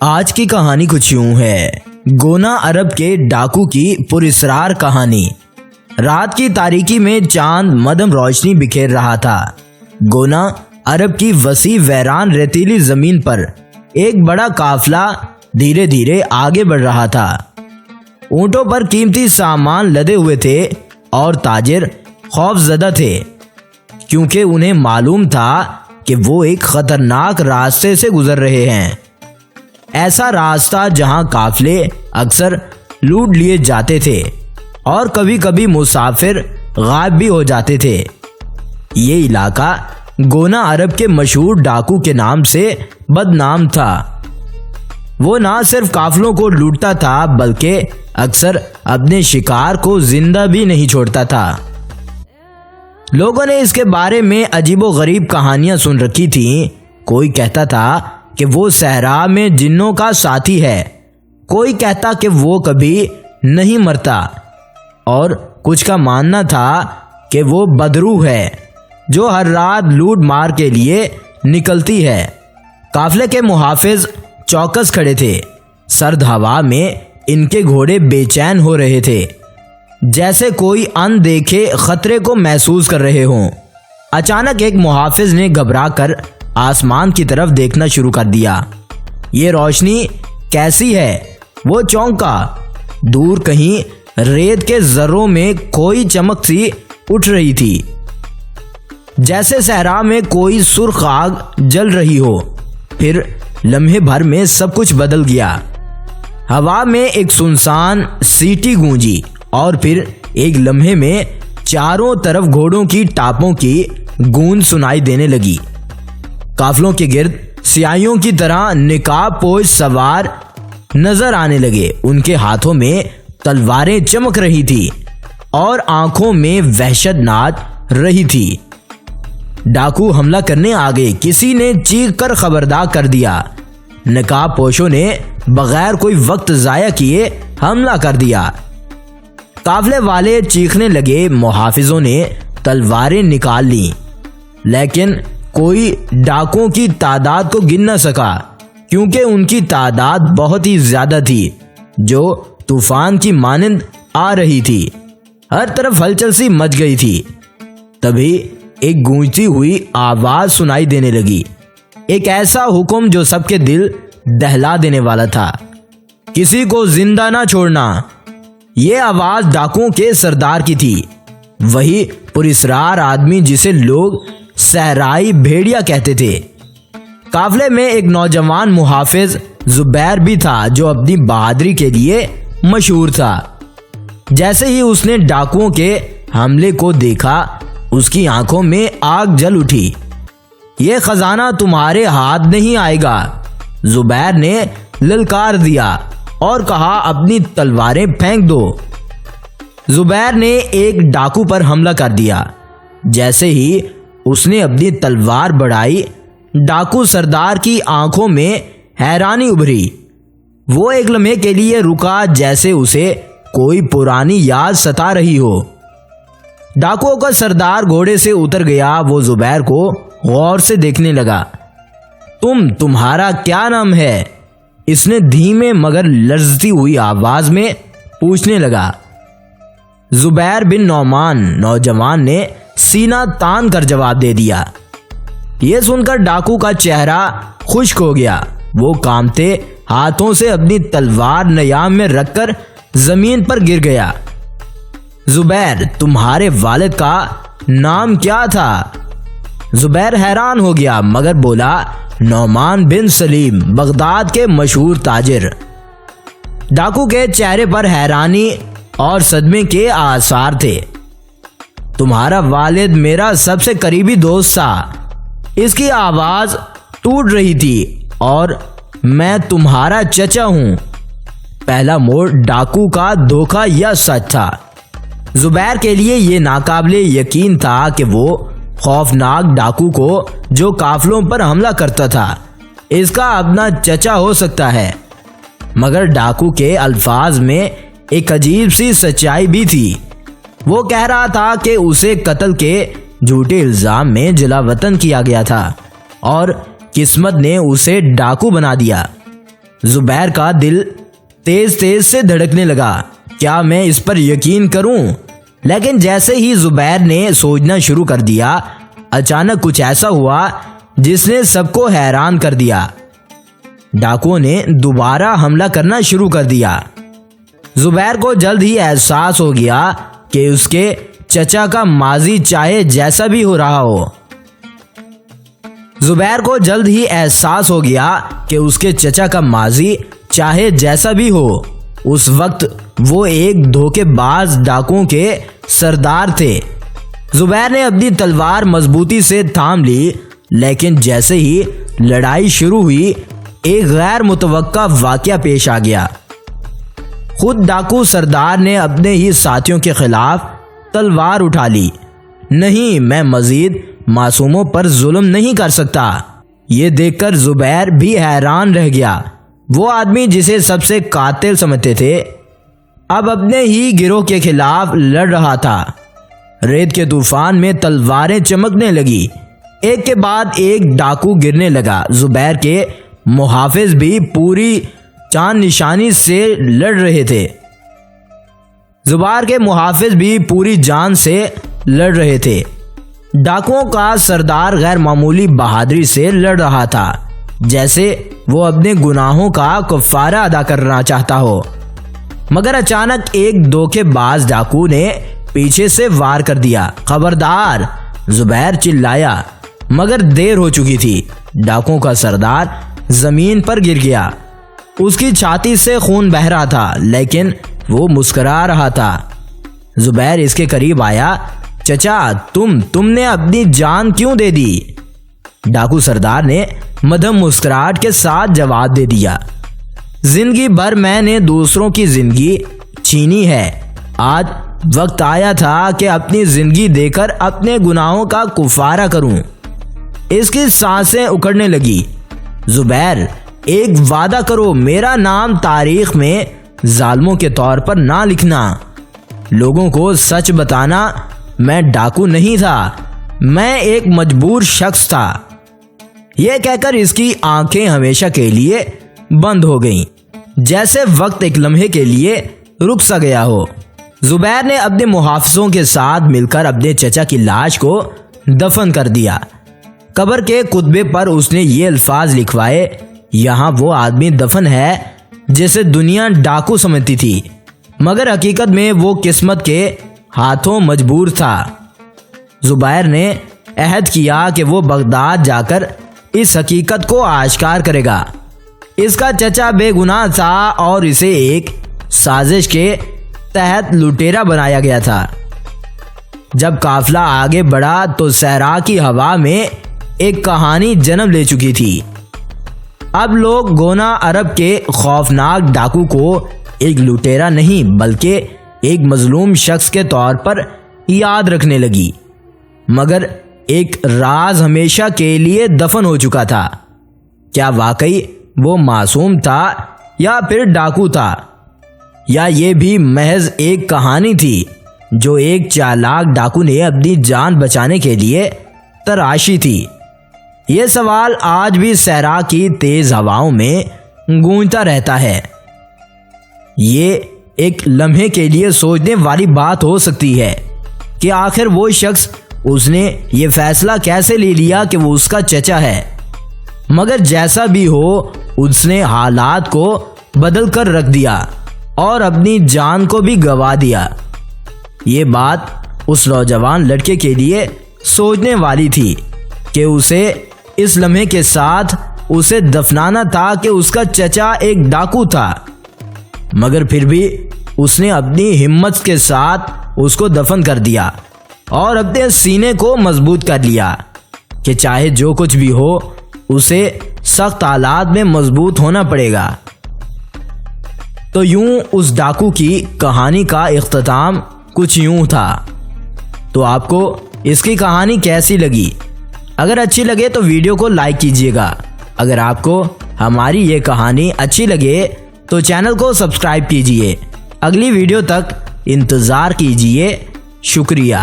آج کی کہانی کچھ یوں ہے۔ گونا عرب کے ڈاکو کی پراسرار کہانی۔ رات کی تاریکی میں چاند مدھم روشنی بکھیر رہا تھا۔ گونا عرب کی وسیع ویران ریتیلی زمین پر ایک بڑا قافلہ دھیرے دھیرے آگے بڑھ رہا تھا۔ اونٹوں پر قیمتی سامان لدے ہوئے تھے اور تاجر خوف زدہ تھے، کیونکہ انہیں معلوم تھا کہ وہ ایک خطرناک راستے سے گزر رہے ہیں، ایسا راستہ جہاں قافلے اکثر لوٹ لیے جاتے تھے اور کبھی کبھی مسافر غائب بھی ہو جاتے تھے۔ یہ علاقہ گونا عرب کے مشہور ڈاکو کے نام سے بدنام تھا۔ وہ نہ صرف قافلوں کو لوٹتا تھا بلکہ اکثر اپنے شکار کو زندہ بھی نہیں چھوڑتا تھا۔ لوگوں نے اس کے بارے میں عجیب و غریب کہانیاں سن رکھی تھیں۔ کوئی کہتا تھا کہ وہ صحرا میں جنوں کا ساتھی ہے، کوئی کہتا کہ وہ کبھی نہیں مرتا، اور کچھ کا ماننا تھا کہ وہ بدرو ہے جو ہر رات لوٹ مار کے لیے نکلتی ہے۔ قافلے کے محافظ چوکس کھڑے تھے۔ سرد ہوا میں ان کے گھوڑے بے چین ہو رہے تھے، جیسے کوئی اندیکھے خطرے کو محسوس کر رہے ہوں۔ اچانک ایک محافظ نے گھبرا کر آسمان کی طرف دیکھنا شروع کر دیا۔ یہ روشنی کیسی ہے؟ وہ چونکا۔ دور کہیں ریت کے ذروں میں کوئی چمک سی اٹھ رہی تھی، جیسے صحرا میں کوئی سرخ آگ جل رہی ہو۔ پھر لمحے بھر میں سب کچھ بدل گیا۔ ہوا میں ایک سنسان سیٹی گونجی اور پھر ایک لمحے میں چاروں طرف گھوڑوں کی ٹاپوں کی گونج سنائی دینے لگی۔ قافلوں کے گرد سیاہیوں کی طرح نقاب پوش سوار نظر آنے لگے۔ ان کے ہاتھوں میں تلواریں چمک رہی تھی اور آنکھوں میں وحشت ناک رہی تھی۔ ڈاکو حملہ کرنے آگے۔ کسی نے چیخ کر خبردار کر دیا۔ نقاب پوشوں نے بغیر کوئی وقت ضائع کیے حملہ کر دیا۔ قافلے والے چیخنے لگے۔ محافظوں نے تلواریں نکال لیں، لیکن کوئی ڈاکوؤں کی تعداد کو گن نہ سکا، کیونکہ ان کی تعداد بہت ہی زیادہ تھی جو طوفان کی مانند آ رہی تھی۔ ہر طرف ہلچل سی مچ گئی تھی۔ تبھی ایک گونجتی ہوئی آواز سنائی دینے لگی، ایک ایسا حکم جو سب کے دل دہلا دینے والا تھا، کسی کو زندہ نہ چھوڑنا۔ یہ آواز ڈاکوؤں کے سردار کی تھی، وہی پراسرار آدمی جسے لوگ صحرائی بھیڑیا کہتے تھے۔ قافلے میں ایک نوجوان محافظ زبیر بھی تھا جو اپنی بہادری کے لیے مشہور تھا۔ جیسے ہی اس نے ڈاکوؤں کے حملے کو دیکھا، اس کی آنکھوں میں آگ جل اٹھی۔ یہ خزانہ تمہارے ہاتھ نہیں آئے گا، زبیر نے للکار دیا اور کہا، اپنی تلواریں پھینک دو۔ زبیر نے ایک ڈاکو پر حملہ کر دیا۔ جیسے ہی اس نے اپنی تلوار بڑھائی، ڈاکو سردار کی آنکھوں میں حیرانی ابھری۔ وہ ایک لمحے کے لیے رکا، جیسے اسے کوئی پرانی یاد ستا رہی ہو۔ ڈاکوؤں کا سردار گھوڑے سے اتر گیا۔ وہ زبیر کو غور سے دیکھنے لگا۔ تمہارا کیا نام ہے؟ اس نے دھیمے مگر لرزتی ہوئی آواز میں پوچھنے لگا۔ زبیر بن نعمان، نوجوان نے سینہ تان کر جواب دے دیا۔ یہ سن کر ڈاکو کا چہرہ خشک ہو گیا۔ وہ کانپتے ہاتھوں سے اپنی تلوار نیام میں رکھ کر زمین پر گر گیا۔ زبیر، تمہارے والد کا نام کیا تھا؟ زبیر حیران ہو گیا مگر بولا، نعمان بن سلیم، بغداد کے مشہور تاجر۔ ڈاکو کے چہرے پر حیرانی اور صدمے کے آثار تھے۔ تمہارا والد میرا سب سے قریبی دوست تھا، اس کی آواز ٹوٹ رہی تھی، اور میں تمہارا چچا ہوں۔ پہلا موڑ ڈاکو کا دھوکہ یا سچ تھا؟ زبیر کے لیے یہ ناقابل یقین تھا کہ وہ خوفناک ڈاکو کو جو قافلوں پر حملہ کرتا تھا، اس کا اپنا چچا ہو سکتا ہے، مگر ڈاکو کے الفاظ میں ایک عجیب سی سچائی بھی تھی۔ وہ کہہ رہا تھا کہ اسے قتل کے جھوٹے الزام میں جلا وطن کیا گیا تھا اور قسمت نے اسے ڈاکو بنا دیا۔ زبیر کا دل تیز تیز سے دھڑکنے لگا. کیا میں اس پر یقین کروں؟ لیکن جیسے ہی زبیر نے سوچنا شروع کر دیا، اچانک کچھ ایسا ہوا جس نے سب کو حیران کر دیا. ڈاکوؤں نے دوبارہ حملہ کرنا شروع کر دیا. زبیر کو جلد ہی احساس ہو گیا کہ اس کے چچا کا ماضی چاہے جیسا بھی ہو رہا ہو. زبیر کو جلد ہی احساس ہو گیا کہ اس کے چچا کا ماضی چاہے جیسا بھی ہو، اس وقت وہ ایک دھوکے باز ڈاکوؤں کے سردار تھے. زبیر نے اپنی تلوار مضبوطی سے تھام لی، لیکن جیسے ہی لڑائی شروع ہوئی ایک غیر متوقع واقعہ پیش آ گیا. خود ڈاکو سردار نے اپنے ہی ساتھیوں کے خلاف تلوار اٹھا لی. نہیں، میں مزید معصوموں پر ظلم نہیں کر سکتا. یہ دیکھ کر زبیر بھی حیران رہ گیا. وہ آدمی جسے سب سے قاتل سمجھتے تھے اب اپنے ہی گروہ کے خلاف لڑ رہا تھا. ریت کے طوفان میں تلواریں چمکنے لگی، ایک کے بعد ایک ڈاکو گرنے لگا. زبیر کے محافظ بھی پوری چاند نشانی سے لڑ رہے تھے. زبیر کے محافظ بھی پوری جان سے لڑ رہے تھے. ڈاکوؤں کا سردار غیر معمولی بہادری سے لڑ رہا تھا، جیسے وہ اپنے گناہوں کا کفارہ ادا کرنا چاہتا ہو. مگر اچانک ایک دھوکے باز ڈاکو نے پیچھے سے وار کر دیا. خبردار! زبیر چلایا، مگر دیر ہو چکی تھی. ڈاکوؤں کا سردار زمین پر گر گیا. اس کی چھاتی سے خون بہہ رہا تھا، لیکن وہ مسکرا رہا تھا. زبیر اس کے قریب آیا. چچا، تم نے اپنی جان کیوں دے دی؟ ڈاکو سردار نے مدھم مسکراہٹ کے ساتھ جواب دے دیا. زندگی بھر میں نے دوسروں کی زندگی چھینی ہے. آج وقت آیا تھا کہ اپنی زندگی دے کر اپنے گناہوں کا کفارہ کروں. اس کی سانسیں اکھڑنے لگی. زبیر، ایک وعدہ کرو، میرا نام تاریخ میں ظالموں کے طور پر نہ لکھنا. لوگوں کو سچ بتانا. میں ڈاکو نہیں تھا، میں ایک مجبور شخص تھا. یہ کہہ کر اس کی آنکھیں ہمیشہ کے لیے بند ہو گئیں، جیسے وقت ایک لمحے کے لیے رک سا گیا ہو. زبیر نے اپنے محافظوں کے ساتھ مل کر اپنے چچا کی لاش کو دفن کر دیا. قبر کے کتبے پر اس نے یہ الفاظ لکھوائے: یہاں وہ آدمی دفن ہے جسے دنیا ڈاکو سمجھتی تھی، مگر حقیقت میں وہ قسمت کے ہاتھوں مجبور تھا. زبیر نے عہد کیا کہ وہ بغداد جا کر اس حقیقت کو آشکار کرے گا. اس کا چچا بے گناہ تھا اور اسے ایک سازش کے تحت لٹیرا بنایا گیا تھا. جب قافلہ آگے بڑھا تو صحرا کی ہوا میں ایک کہانی جنم لے چکی تھی. اب لوگ گونا عرب کے خوفناک ڈاکو کو ایک لٹیرا نہیں بلکہ ایک مظلوم شخص کے طور پر یاد رکھنے لگی. مگر ایک راز ہمیشہ کے لیے دفن ہو چکا تھا. کیا واقعی وہ معصوم تھا یا پھر ڈاکو تھا، یا یہ بھی محض ایک کہانی تھی جو ایک چالاک ڈاکو نے اپنی جان بچانے کے لیے تراشی تھی؟ یہ سوال آج بھی صحرا کی تیز ہواؤں میں گونجتا رہتا ہے. یہ ایک لمحے کے لیے سوچنے والی بات ہو سکتی ہے کہ آخر وہ شخص اس نے یہ فیصلہ کیسے لے لیا کہ وہ اس کا چچا ہے. مگر جیسا بھی ہو، اس نے حالات کو بدل کر رکھ دیا اور اپنی جان کو بھی گنوا دیا. یہ بات اس نوجوان لڑکے کے لیے سوچنے والی تھی کہ اسے اس لمحے کے ساتھ اسے دفنانا تھا کہ اس کا چچا ایک ڈاکو تھا. مگر پھر بھی اس نے اپنی ہمت کے ساتھ اس کو دفن کر دیا اور اپنے سینے کو مضبوط کر لیا کہ چاہے جو کچھ بھی ہو اسے سخت حالات میں مضبوط ہونا پڑے گا. تو یوں اس ڈاکو کی کہانی کا اختتام کچھ یوں تھا. تو آپ کو اس کی کہانی کیسی لگی؟ اگر اچھی لگے تو ویڈیو کو لائک کیجیے گا. اگر آپ کو ہماری یہ کہانی اچھی لگے تو چینل کو سبسکرائب کیجیے. اگلی ویڈیو تک انتظار کیجیے. شکریہ.